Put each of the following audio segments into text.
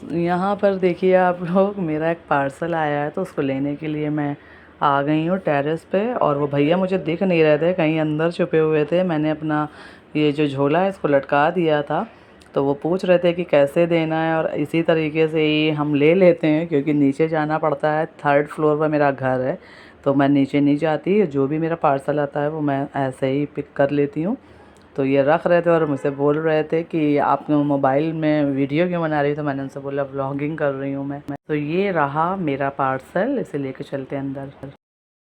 यहाँ पर देखिए आप लोग, मेरा एक पार्सल आया है तो उसको लेने के लिए मैं आ गई हूँ टेरेस पे। और वो भैया मुझे दिख नहीं रहे थे, कहीं अंदर छुपे हुए थे। मैंने अपना ये जो झोला है इसको लटका दिया था, तो वो पूछ रहे थे कि कैसे देना है। और इसी तरीके से ही हम ले लेते हैं, क्योंकि नीचे जाना पड़ता है। 3rd फ्लोर पर मेरा घर है, तो मैं नीचे नहीं जाती। जो भी मेरा पार्सल आता है वो मैं ऐसे ही पिक कर लेती हूँ। तो ये रख रहे थे और मुझसे बोल रहे थे कि आप मोबाइल में वीडियो क्यों बना रही हो। तो मैंने उनसे बोला व्लॉगिंग कर रही हूँ मैं। तो ये रहा मेरा पार्सल, इसे लेके चलते हैं अंदर।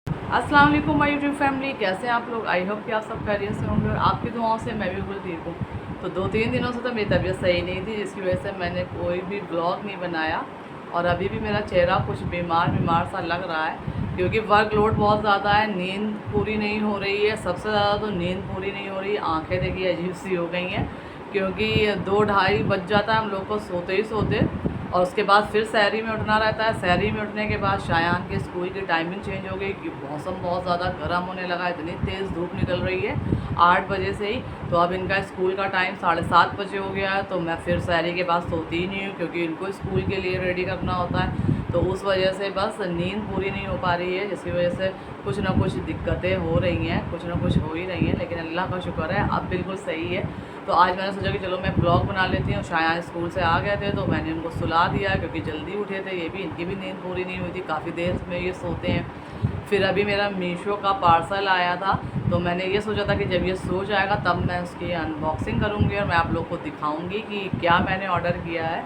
अस्सलाम वालेकुम माय यूट्यूब फैमिली, कैसे हैं आप लोग। आई होप कि आप सब खैरियत से होंगे और आपकी दुआओं से मैं भी बिल्कुल ठीक हूँ। तो 2-3 दिनों से तो मेरी तबीयत सही नहीं थी, जिसकी वजह से मैंने कोई भी ब्लॉग नहीं बनाया। और अभी भी मेरा चेहरा कुछ बीमार बीमार सा लग रहा है, क्योंकि वर्कलोड बहुत ज़्यादा है, नींद पूरी नहीं हो रही है। सबसे ज़्यादा तो नींद पूरी नहीं हो रही, आंखें देखिए अजीब सी हो गई हैं, क्योंकि 2-2:30 बज जाता है हम लोग को सोते ही सोते। और उसके बाद फिर सहरी में उठना रहता है। सहरी में उठने के बाद शायान के स्कूल की टाइमिंग चेंज हो गई, कि मौसम बहुत ज़्यादा गर्म होने लगा, इतनी तेज़ धूप निकल रही है 8 बजे से ही। तो अब इनका स्कूल का टाइम 7:30 बजे हो गया है। तो मैं फिर सहरी के बाद सोती ही नहीं हूँ, क्योंकि इनको स्कूल के लिए रेडी करना होता है। तो उस वजह से बस नींद पूरी नहीं हो पा रही है, जिसकी वजह से कुछ ना कुछ दिक्कतें हो रही हैं, कुछ ना कुछ हो ही रही हैं। लेकिन अल्लाह का शुक्र है अब बिल्कुल सही है। तो आज मैंने सोचा कि चलो मैं ब्लॉग बना लेती हूँ। शायद स्कूल से आ गए थे तो मैंने उनको सुला दिया, क्योंकि जल्दी उठे थे ये भी, इनकी भी नींद पूरी नहीं हुई थी, काफ़ी देर में ये सोते हैं। फिर अभी मेरा मीशो का पार्सल आया था, तो मैंने ये सोचा था कि जब ये सो जाएगा तब मैं उसकी अनबॉक्सिंग करूँगी और मैं आप लोग को दिखाऊँगी कि क्या मैंने ऑर्डर किया है।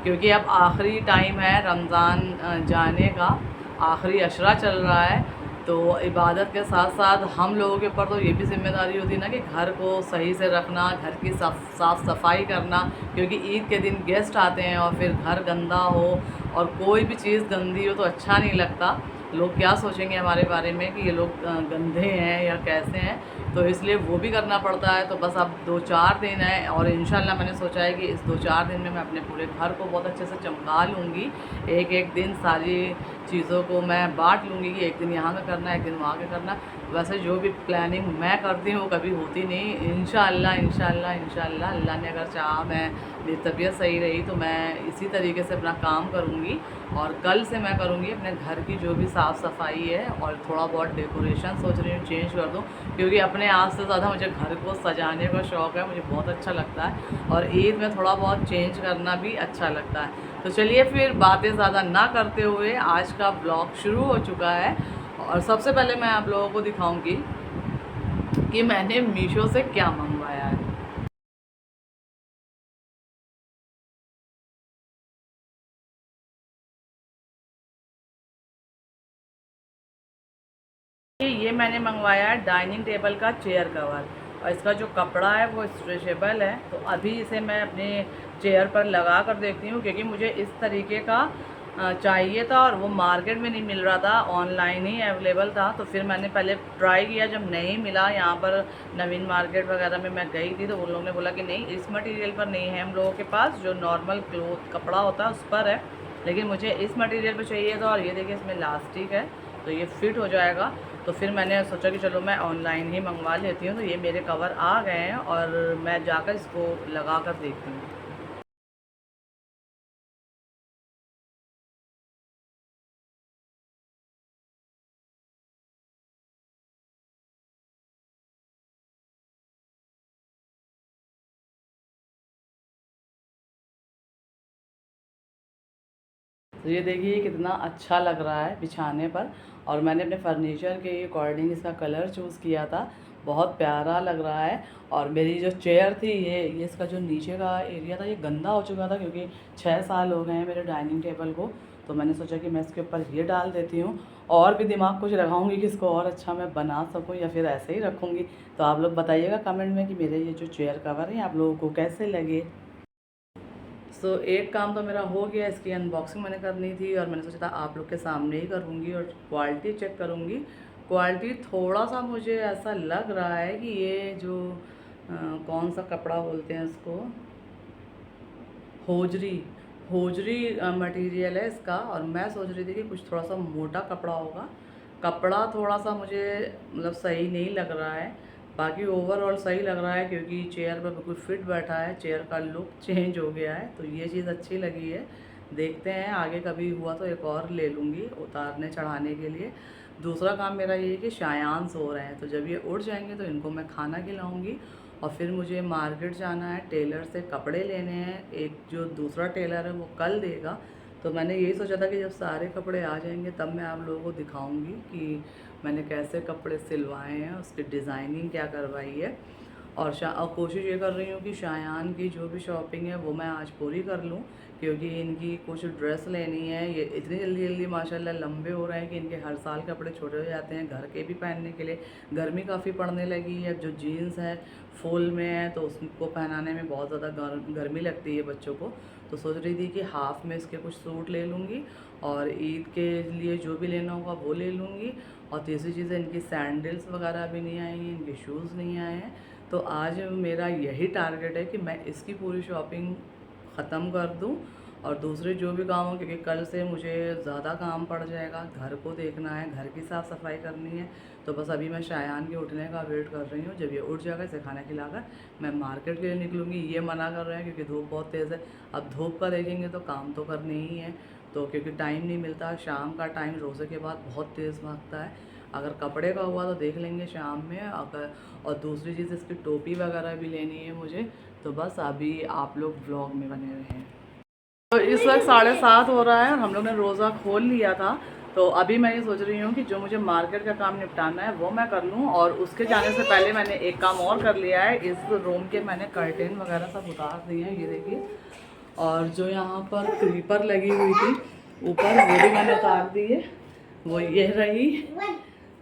क्योंकि अब आखिरी टाइम है रमज़ान जाने का, आखिरी अशरा चल रहा है। तो इबादत के साथ साथ हम लोगों के ऊपर तो ये भी ज़िम्मेदारी होती है ना, कि घर को सही से रखना, घर की साफ़ सफाई करना। क्योंकि ईद के दिन गेस्ट आते हैं और फिर घर गंदा हो और कोई भी चीज़ गंदी हो तो अच्छा नहीं लगता। लोग क्या सोचेंगे हमारे बारे में कि ये लोग गंदे हैं या कैसे हैं। तो इसलिए वो भी करना पड़ता है। तो बस अब 2-4 दिन है, और इंशाल्लाह मैंने सोचा है कि इस 2-4 दिन में मैं अपने पूरे घर को बहुत अच्छे से चमका लूँगी। एक एक दिन सारी चीज़ों को मैं बाँट लूँगी, कि एक दिन यहाँ का करना है, एक दिन वहाँ का करना। वैसे जो भी प्लानिंग मैं करती हूँ वो कभी होती नहीं। इंशाल्लाह इंशाल्लाह इंशाल्लाह अल्लाह ने अगर चाहा, मेरी तबीयत सही रही तो मैं इसी तरीके से अपना काम करूँगी। और कल से मैं करूँगी अपने घर की जो भी साफ़ सफाई है, और थोड़ा बहुत डेकोरेशन सोच रही हूँ चेंज कर दूँ, क्योंकि अपने आप से ज़्यादा मुझे घर को सजाने का शौक़ है, मुझे बहुत अच्छा लगता है। और ईद में थोड़ा बहुत चेंज करना भी अच्छा लगता है। तो चलिए फिर बातें ज़्यादा ना करते हुए आज का ब्लॉग शुरू हो चुका है। और सबसे पहले मैं आप लोगों को दिखाऊंगी कि मैंने मीशो से क्या मंगवाया है। ये मैंने मंगवाया है डाइनिंग टेबल का चेयर कवर, और इसका जो कपड़ा है वो स्ट्रेचेबल है। तो अभी इसे मैं अपने चेयर पर लगा कर देखती हूँ, क्योंकि मुझे इस तरीके का चाहिए था और वो मार्केट में नहीं मिल रहा था, ऑनलाइन ही अवेलेबल था। तो फिर मैंने पहले ट्राई किया, जब नहीं मिला यहाँ पर नवीन मार्केट वगैरह में मैं गई थी, तो उन लोगों ने बोला कि नहीं, इस मटेरियल पर नहीं है हम लोगों के पास, जो नॉर्मल क्लोथ कपड़ा होता है उस पर है। लेकिन मुझे इस मटेरियल पर चाहिए था, और ये देखिए इसमें इलास्टिक है, तो ये फिट हो जाएगा। तो फिर मैंने सोचा कि चलो मैं ऑनलाइन ही मंगवा लेती हूँ। तो ये मेरे कवर आ गए हैं और मैं जाकर इसको लगा कर देखती हूँ। तो ये देखिए कितना अच्छा लग रहा है बिछाने पर, और मैंने अपने फर्नीचर के अकॉर्डिंग इसका कलर चूज़ किया था, बहुत प्यारा लग रहा है। और मेरी जो चेयर थी, ये इसका जो नीचे का एरिया था ये गंदा हो चुका था, क्योंकि 6 साल हो गए हैं मेरे डाइनिंग टेबल को। तो मैंने सोचा कि मैं इसके ऊपर ये डाल देती हूँ, और भी दिमाग कुछ लगाऊंगी कि इसको और अच्छा मैं बना सकूँ, या फिर ऐसे ही रखूँगी। तो आप लोग बताइएगा कमेंट में कि मेरे ये जो चेयर कवर हैं आप लोगों को कैसे लगे। एक काम तो मेरा हो गया, इसकी अनबॉक्सिंग मैंने करनी थी, और मैंने सोचा था आप लोग के सामने ही करूँगी और क्वालिटी चेक करूँगी। क्वालिटी थोड़ा सा मुझे ऐसा लग रहा है कि ये जो कौन सा कपड़ा बोलते हैं इसको, होजरी होजरी मटेरियल है इसका। और मैं सोच रही थी कि कुछ थोड़ा सा मोटा कपड़ा होगा। कपड़ा थोड़ा सा मुझे मतलब सही नहीं लग रहा है, बाकी ओवरऑल सही लग रहा है क्योंकि चेयर पर बिल्कुल फिट बैठा है, चेयर का लुक चेंज हो गया है, तो ये चीज़ अच्छी लगी है। देखते हैं आगे कभी हुआ तो एक और ले लूँगी उतारने चढ़ाने के लिए। दूसरा काम मेरा ये है कि शायान सो रहे हैं, तो जब ये उठ जाएंगे तो इनको मैं खाना खिलाऊँगी और फिर मुझे मार्केट जाना है, टेलर से कपड़े लेने हैं। एक जो दूसरा टेलर है वो कल देगा, तो मैंने यही सोचा था कि जब सारे कपड़े आ जाएंगे तब मैं आप लोगों को दिखाऊंगी कि मैंने कैसे कपड़े सिलवाए हैं, उसकी डिज़ाइनिंग क्या करवाई है। और कोशिश ये कर रही हूँ कि शायान की जो भी शॉपिंग है वो मैं आज पूरी कर लूँ, क्योंकि इनकी कुछ ड्रेस लेनी है। ये इतनी जल्दी जल्दी माशाल्लाह लंबे हो रहे हैं कि इनके हर साल कपड़े छोटे हो जाते हैं घर के भी पहनने के लिए। गर्मी काफ़ी पड़ने लगी है, जो जीन्स है फुल में है तो उसको पहनाने में बहुत ज़्यादा गर्मी लगती है बच्चों को। तो सोच रही थी कि हाफ़ में इसके कुछ सूट ले लूँगी और ईद के लिए जो भी लेना होगा वो ले लूँगी। और तीसरी चीज़ है, इनकी सैंडल्स वगैरह अभी नहीं आई हैं, इनके शूज़ नहीं आए हैं। तो आज मेरा यही टारगेट है कि मैं इसकी पूरी शॉपिंग ख़त्म कर दूं और दूसरे जो भी काम हो, क्योंकि कल से मुझे ज़्यादा काम पड़ जाएगा, घर को देखना है, घर की साफ़ सफाई करनी है। तो बस अभी मैं शायान के उठने का वेट कर रही हूँ। जब ये उठ जाएगा इसे खाना खिलाकर मैं मार्केट के लिए निकलूँगी। ये मना कर रहे हैं क्योंकि धूप बहुत तेज़ है। अब धूप का देखेंगे तो काम तो करने ही है, तो क्योंकि टाइम नहीं मिलता, शाम का टाइम रोज़े के बाद बहुत तेज़ भागता है। अगर कपड़े का हुआ तो देख लेंगे शाम में। अगर और दूसरी चीज़ इसकी टोपी वगैरह भी लेनी है मुझे। तो बस अभी आप लोग व्लॉग में बने रहें। तो इस वक्त 7:30 हो रहा है और हम लोग ने रोज़ा खोल लिया था। तो अभी मैं ये सोच रही हूँ कि जो मुझे मार्केट का काम निपटाना है वो मैं कर लूँ, और उसके जाने से पहले मैंने एक काम और कर लिया है। इस रूम के मैंने कर्टेन वगैरह सब उतार दिए हैं, ये देखिए। और जो यहाँ पर क्रीपर लगी हुई थी ऊपर वो भी मैंने उतार दी है, वो ये रही।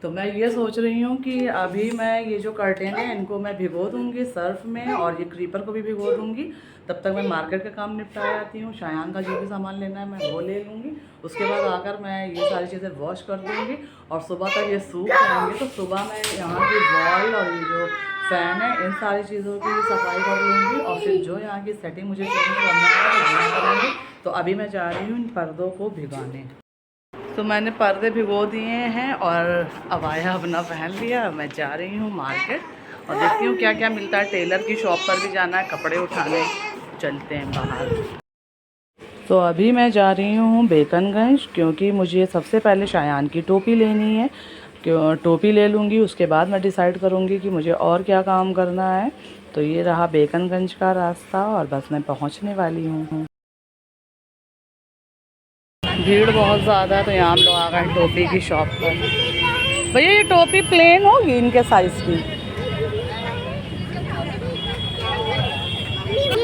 तो मैं ये सोच रही हूँ कि अभी मैं ये जो कर्टेन है इनको मैं भिगो दूँगी सर्फ में और ये क्रीपर को भी भिगो दूँगी। तब तक मैं मार्केट का काम निपटा आती हूँ, शायान का जो भी सामान लेना है मैं वो ले लूँगी। उसके बाद आकर मैं ये सारी चीज़ें वॉश कर दूँगी और सुबह तक ये सूख जाएंगे। तो सुबह मैं यहाँ की वॉल और ये जो फ़ैन है इन सारी चीज़ों की सफाई कर लूँगी और फिर जो यहाँ की सेटिंग मुझे चेंज करना है तो अभी मैं जा रही हूँ इन पर्दों को भिगाने। तो मैंने पर्दे भिगो दिए हैं और अबाया अपना पहन लिया। मैं जा रही हूँ मार्केट और देखती हूँ क्या क्या मिलता है। टेलर की शॉप पर भी जाना है, कपड़े उठाने चलते हैं बाहर। तो अभी मैं जा रही हूँ बेकनगंज, क्योंकि मुझे सबसे पहले शायान की टोपी लेनी है। क्यों टोपी ले लूँगी उसके बाद मैं डिसाइड करूँगी कि मुझे और क्या काम करना है। तो ये रहा बेकनगंज का रास्ता और बस मैं पहुँचने वाली हूँ। भीड़ बहुत ज़्यादा है तो यहाँ हम लोग आ गए टोपी की शॉप पर। भैया ये टोपी प्लेन होगी इनके साइज़ की?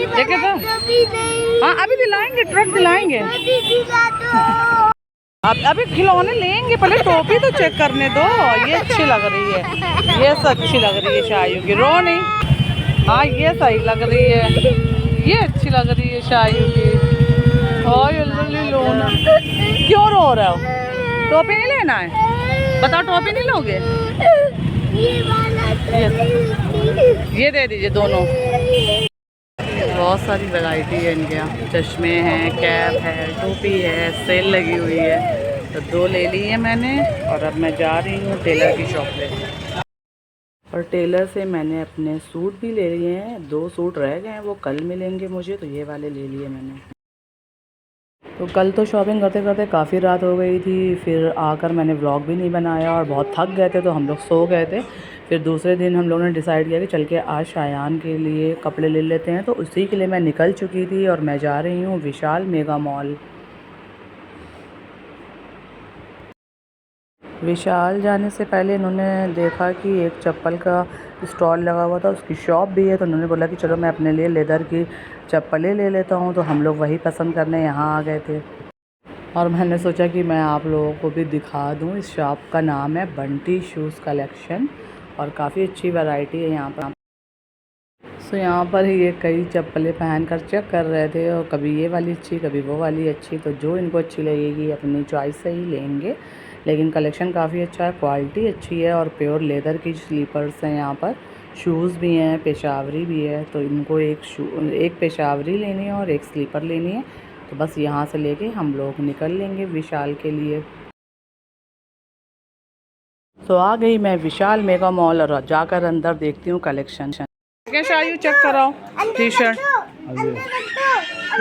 देखे तो हाँ अभी दिलाएंगे, ट्रक दिलाएंगे। अब अभी खिलौने लेंगे, पहले टोपी तो चेक करने दो। ये अच्छी लग रही है, ये अच्छी लग रही है शायू की, रो नहीं। हाँ ये सही लग रही है, ये अच्छी लग रही है शायू की। और ये लो ना, क्यों रो रहे हो? टोपी नहीं लेना है? बताओ टोपी नहीं लोगे? ये दे दीजिए दोनों। बहुत सारी वैरायटी है इनके यहाँ, चश्मे हैं, कैप है, टोपी है, सेल लगी हुई है। तो 2 ले ली है मैंने और अब मैं जा रही हूँ टेलर की शॉप पे। और टेलर से मैंने अपने सूट भी ले लिए हैं। 2 सूट रह गए हैं, वो कल मिलेंगे मुझे, तो ये वाले ले लिए मैंने। तो कल तो शॉपिंग करते करते काफ़ी रात हो गई थी, फिर आकर मैंने व्लॉग भी नहीं बनाया और बहुत थक गए थे तो हम लोग सो गए थे। फिर दूसरे दिन हम लोगों ने डिसाइड किया कि चल के आज शायान के लिए कपड़े ले लेते हैं, तो उसी के लिए मैं निकल चुकी थी और मैं जा रही हूँ विशाल मेगा मॉल। विशाल जाने से पहले इन्होंने देखा कि एक चप्पल का स्टॉल लगा हुआ था, उसकी शॉप भी है, तो उन्होंने बोला कि चलो मैं अपने लिए लेदर की चप्पलें ले लेता हूँ। तो हम लोग वही पसंद करने यहाँ आ गए थे और मैंने सोचा कि मैं आप लोगों को भी दिखा दूँ। इस शॉप का नाम है बंटी शूज़ कलेक्शन और काफ़ी अच्छी वैरायटी है यहाँ पर। सो यहाँ पर ये कई चप्पलें पहन कर चेक कर रहे थे और कभी ये वाली अच्छी कभी वो वाली अच्छी, तो जो इनको अच्छी लगेगी अपनी चॉइस से ही लेंगे। लेकिन कलेक्शन काफ़ी अच्छा है, क्वालिटी अच्छी है और प्योर लेदर की स्लीपर्स हैं यहाँ पर। शूज़ भी हैं, पेशावरी भी है, तो इनको एक पेशावरी लेनी है और एक स्लीपर लेनी है। तो बस यहाँ से लेके हम लोग निकल लेंगे विशाल के लिए। तो आ गई मैं विशाल मेगा मॉल और जाकर अंदर देखती हूँ कलेक्शन। कैसे आयु चेक कराओ टी शर्ट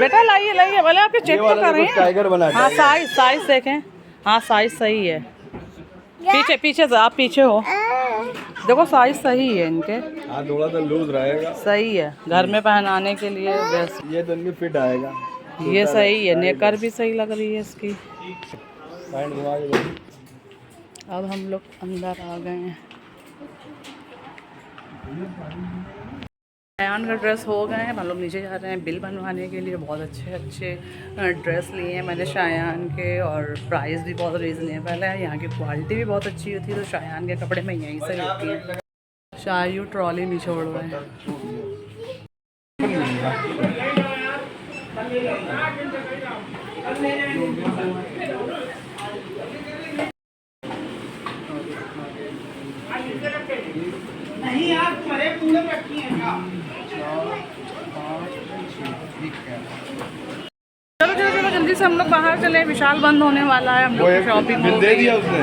बेटा, लाइए लाइए भले आपके चेक तो कर रहे हैं। हाँ साइज साइज देखें, हाँ साइज सही है। पीछे पीछे से आप पीछे हो, देखो साइज सही है इनके। हाँ थोड़ा सा लूज रहेगा, सही है घर में पहनाने के लिए बेस्ट। ये तो इनमें फिट आएगा, ये सही है, नेकर भी सही लग रही है इसकी। अब हम लोग अंदर आ गए हैं। शायान का ड्रेस हो गए हैं, हम लोग नीचे जा रहे हैं बिल बनवाने के लिए। बहुत अच्छे अच्छे ड्रेस लिए हैं मैंने शायान के, और प्राइस भी बहुत रीज़नेबल है। यहाँ की क्वालिटी भी बहुत अच्छी होती है, तो शायान के कपड़े मैं यहीं से लेती हूँ। शायू ट्रॉली नहीं छोड़ रहे हैं। नहीं आप परे पूरे रखी हैं क्या? चलो चलो चलो जल्दी से हम लोग बाहर चले, विशाल बंद होने वाला है। हम लोग शॉपिंग दे दिया उसने।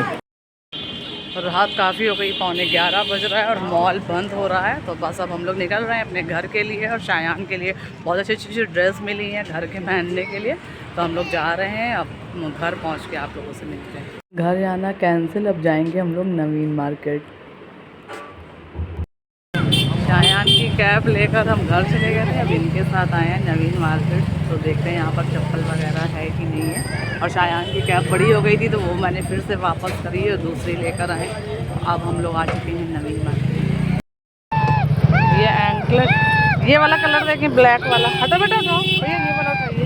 रात काफ़ी हो गई, 11:15 बज रहा है और मॉल बंद हो रहा है। तो बस अब हम लोग निकल रहे हैं अपने घर के लिए, और शायान के लिए बहुत अच्छी अच्छी ड्रेस मिली हैं घर के पहनने के लिए। तो हम लोग जा रहे हैं, अब घर पहुंच के आप लोगों से मिलते हैं। घर जाना कैंसिल, अब जाएंगे हम लोग नवीन मार्केट। शायान की कैब लेकर हम घर चले गए थे, अब इनके साथ आए हैं नवीन मार्केट। तो देखते हैं यहाँ पर चप्पल वगैरह है कि नहीं है। और शायान की कैब बड़ी हो गई थी, तो वो मैंने फिर से वापस करी और दूसरी लेकर आए। अब हम लोग आ चुके हैं नवीन मार्केट। ये एंकलेट, ये वाला कलर देखें, ब्लैक वाला। हटो बेटा उठाओ भैया, ये वाला उठाइए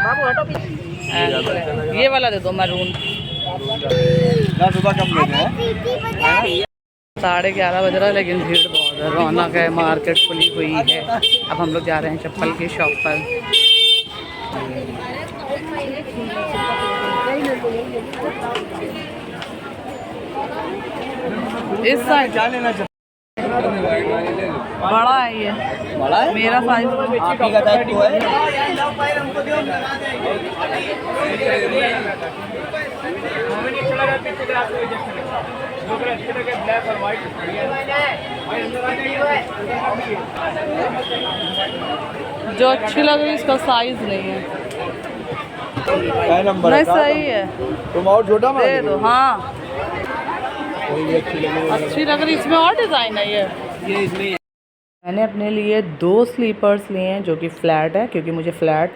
बाबू, हटो। ये वाला दे दो मैरून। 11:30 बज रहा है, लेकिन भीड़ बहुत है, रौनक है, मार्केट खुली हुई है। अब हम लोग जा रहे हैं चप्पल की शॉप पर। इस साइड क्या लेना चाहिए? बड़ा है ये, बड़ा है मेरा साइज तो है। जो अच्छी लग रही है इसका साइज नहीं है, नहीं सही है, तुम और छोटा दे दो। हाँ अच्छी लग रही, इसमें और डिज़ाइन है ये इसमें। मैंने अपने लिए 2 स्लीपर्स लिए हैं जो कि फ़्लैट है, क्योंकि मुझे फ़्लैट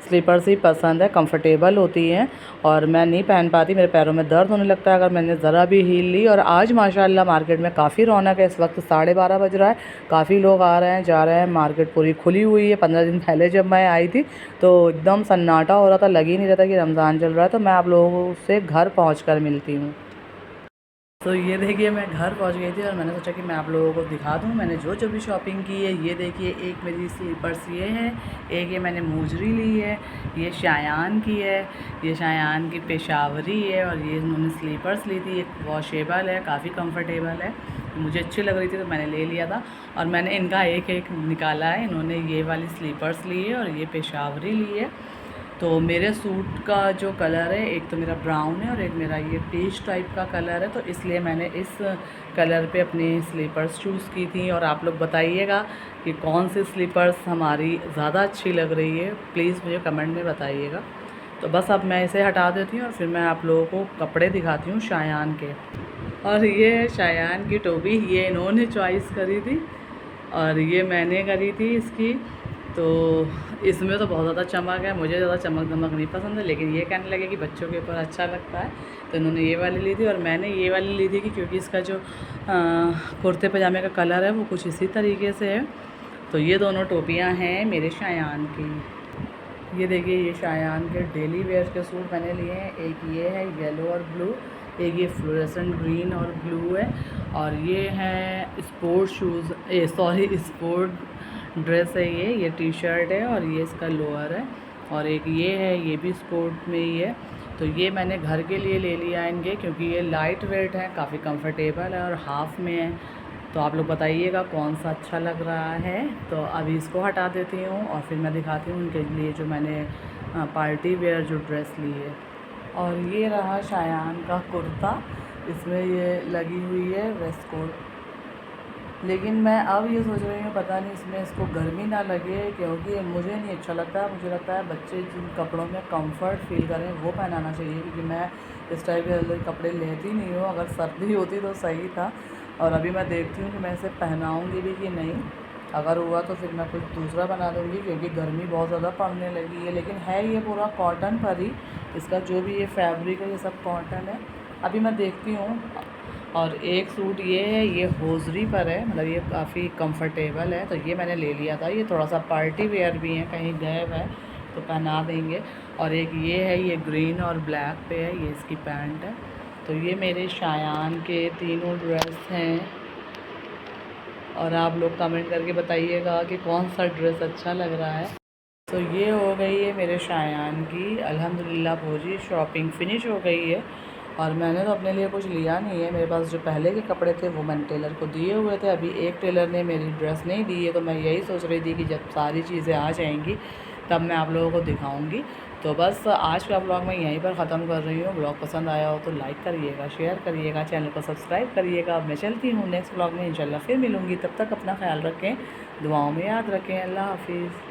स्लीपर्स ही पसंद है, कंफर्टेबल होती हैं और मैं नहीं पहन पाती, मेरे पैरों में दर्द होने लगता है अगर मैंने ज़रा भी हील ली। और आज माशाल्लाह मार्केट में काफ़ी रौनक है, इस वक्त 12:30 बज रहा है, काफ़ी लोग आ रहे हैं जा रहे हैं, मार्केट पूरी खुली हुई है। 15 दिन पहले जब मैं आई थी तो एकदम सन्नाटा हो रहा था, लग ही नहीं रहा था कि रमज़ान चल रहा है। तो मैं आप लोगों से घर पहुँच कर मिलती हूँ। तो ये देखिए मैं घर पहुंच गई थी और मैंने सोचा कि मैं आप लोगों को दिखा दूं मैंने जो भी शॉपिंग की है। ये देखिए, एक मेरी स्लीपर्स ये है, एक ये मैंने मोजरी ली है, ये शायान की है, ये शायान की पेशावरी है, और ये इन्होंने स्लीपर्स ली थी। एक वॉशेबल है, काफ़ी कंफर्टेबल है, मुझे अच्छी लग रही थी तो मैंने ले लिया था। और मैंने इनका एक एक निकाला है, इन्होंने ये वाली स्लीपर्स ली है और ये पेशावरी ली है। तो मेरे सूट का जो कलर है, एक तो मेरा ब्राउन है और एक मेरा ये पीच टाइप का कलर है, तो इसलिए मैंने इस कलर पे अपनी स्लीपर्स चूज़ की थी। और आप लोग बताइएगा कि कौन सी स्लीपर्स हमारी ज़्यादा अच्छी लग रही है, प्लीज़ मुझे कमेंट में बताइएगा। तो बस अब मैं इसे हटा देती हूँ और फिर मैं आप लोगों को कपड़े दिखाती हूँ शायान के। और ये है शायान की टोपी, ये इन्होंने चॉइस करी थी और ये मैंने करी थी इसकी। तो इसमें तो बहुत ज़्यादा चमक है, मुझे ज़्यादा चमक धमक नहीं पसंद है, लेकिन ये कहने लगे कि बच्चों के ऊपर अच्छा लगता है, तो इन्होंने ये वाली ली थी। और मैंने ये वाली ली थी कि क्योंकि इसका जो कुर्ते पजामे का कलर है वो कुछ इसी तरीके से है। तो ये दोनों टोपियाँ हैं मेरे शायान की। ये देखिए, ये शायान के डेली वेयर के सूट मैंने लिए हैं। एक ये है येलो और ब्लू, एक ये फ्लोरेसेंट ग्रीन और ब्लू है, और ये है स्पोर्ट शूज़, स्पोर्ट ड्रेस है, ये टी शर्ट है और ये इसका लोअर है, और एक ये है, ये भी स्पोर्ट में ही है। तो ये मैंने घर के लिए ले लिया इनके, क्योंकि ये लाइट वेट है, काफ़ी कंफर्टेबल है और हाफ़ में है। तो आप लोग बताइएगा कौन सा अच्छा लग रहा है। तो अभी इसको हटा देती हूँ और फिर मैं दिखाती हूँ उनके लिए जो मैंने पार्टी वेयर जो ड्रेस ली है। और ये रहा शायान का कुर्ता, इसमें ये लगी हुई है वेस्ट कोट। लेकिन मैं अब ये सोच रही हूँ पता नहीं इसमें इसको गर्मी ना लगे, क्योंकि मुझे नहीं अच्छा लगता है। मुझे लगता है बच्चे जिन कपड़ों में कंफर्ट फील करें वो पहनाना चाहिए, क्योंकि मैं इस टाइप के कपड़े लेती नहीं हूँ। अगर सर्दी होती तो सही था, और अभी मैं देखती हूँ कि मैं इसे पहनाऊँगी भी कि नहीं। अगर हुआ तो फिर मैं कुछ दूसरा बना दूँगी, क्योंकि गर्मी बहुत ज़्यादा पड़ने लगी है। लेकिन है ये पूरा कॉटन पर ही, इसका जो भी ये फैब्रिक है ये सब कॉटन है। अभी मैं देखती हूँ। और एक सूट ये है, ये होजरी पर है, मतलब ये काफ़ी कंफर्टेबल है, तो ये मैंने ले लिया था। ये थोड़ा सा पार्टी वेयर भी है, कहीं गए हुए हैं तो पहना देंगे। और एक ये है, ये ग्रीन और ब्लैक पे है, ये इसकी पैंट है। तो ये मेरे शायान के तीनों ड्रेस हैं। और आप लोग कमेंट करके बताइएगा कि कौन सा ड्रेस अच्छा लग रहा है। तो ये हो गई है मेरे शायान की अल्हम्दुलिल्लाह पूरी शॉपिंग फिनिश हो गई है। और मैंने तो अपने लिए कुछ लिया नहीं है। मेरे पास जो पहले के कपड़े थे वो मैंने टेलर को दिए हुए थे। अभी एक टेलर ने मेरी ड्रेस नहीं दी है, तो मैं यही सोच रही थी कि जब सारी चीज़ें आ जाएंगी तब मैं आप लोगों को दिखाऊंगी। तो बस आज का ब्लॉग मैं यहीं पर ख़त्म कर रही हूँ। ब्लॉग पसंद आया हो तो लाइक करिएगा, शेयर करिएगा, चैनल को सब्सक्राइब करिएगा। अब मैं चलती हूँ, नेक्स्ट ब्लॉग में इंशाल्लाह फिर मिलूँगी। तब तक अपना ख्याल रखें, दुआओं में याद रखें। अल्लाह हाफिज़।